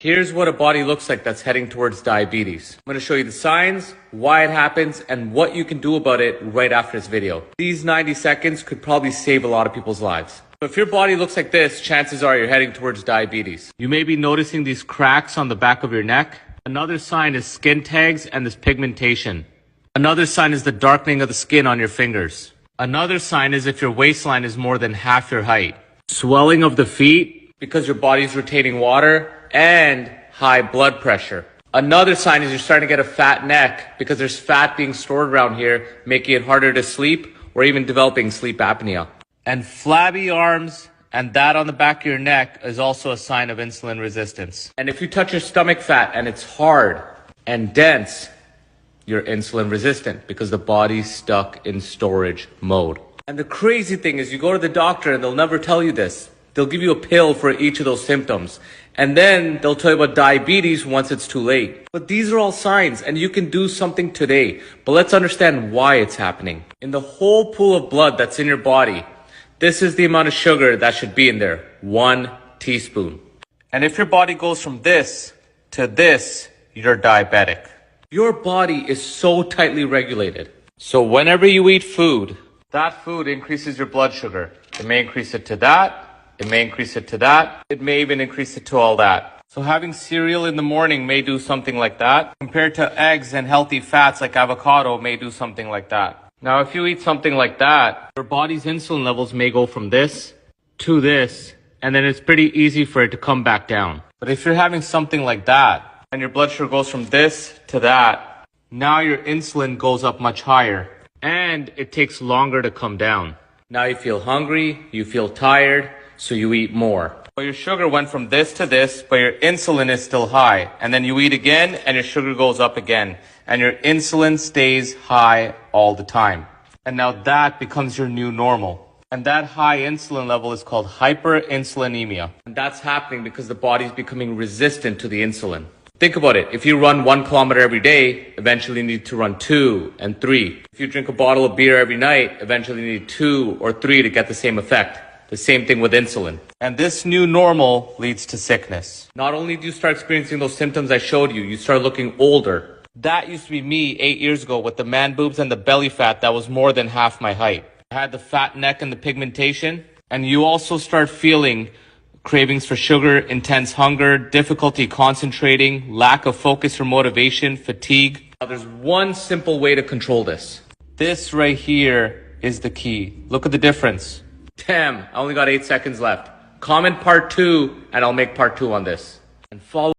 Here's what a body looks like that's heading towards diabetes. I'm going to show you the signs, why it happens, and what you can do about it right after this video. These 90 seconds could probably save a lot of people's lives. So if your body looks like this, chances are you're heading towards diabetes. You may be noticing these cracks on the back of your neck. Another sign is skin tags and this pigmentation. Another sign is the darkening of the skin on your fingers. Another sign is if your waistline is more than half your height. Swelling of the feet because your body's retaining water, and high blood pressure. Another sign is you're starting to get a fat neck because there's fat being stored around here, making it harder to sleep or even developing sleep apnea. And flabby arms and that on the back of your neck is also a sign of insulin resistance. And if you touch your stomach fat and it's hard and dense, you're insulin resistant because the body's stuck in storage mode. And the crazy thing is you go to the doctor and they'll never tell you this. They'll give you a pill for each of those symptoms. And then they'll tell you about diabetes once it's too late. But these are all signs and you can do something today. But let's understand why it's happening. In the whole pool of blood that's in your body, this is the amount of sugar that should be in there. 1 teaspoon. And if your body goes from this to this, you're diabetic. Your body is so tightly regulated. So whenever you eat food, that food increases your blood sugar. It may increase it to that. It may increase it to that. It may even increase it to all that. So having cereal in the morning may do something like that. Compared to eggs and healthy fats like avocado may do something like that. Now, if you eat something like that, your body's insulin levels may go from this to this, and then it's pretty easy for it to come back down. But if you're having something like that, and your blood sugar goes from this to that, now your insulin goes up much higher, and it takes longer to come down. Now you feel hungry, you feel tired, so you eat more. But your sugar went from this to this, but your insulin is still high. And then you eat again, and your sugar goes up again. And your insulin stays high all the time. And now that becomes your new normal. And that high insulin level is called hyperinsulinemia. And that's happening because the body's becoming resistant to the insulin. Think about it. If you run 1 kilometer every day, eventually you need to run 2 and 3. If you drink a bottle of beer every night, eventually you need 2 or 3 to get the same effect. The same thing with insulin. And this new normal leads to sickness. Not only do you start experiencing those symptoms I showed you, you start looking older. That used to be me 8 years ago with the man boobs and the belly fat that was more than half my height. I had the fat neck and the pigmentation. And you also start feeling cravings for sugar, intense hunger, difficulty concentrating, lack of focus or motivation, fatigue. Now, there's one simple way to control this. This right here is the key. Look at the difference. Damn, I only got 8 seconds left. Comment part 2 and I'll make part 2 on this. And follow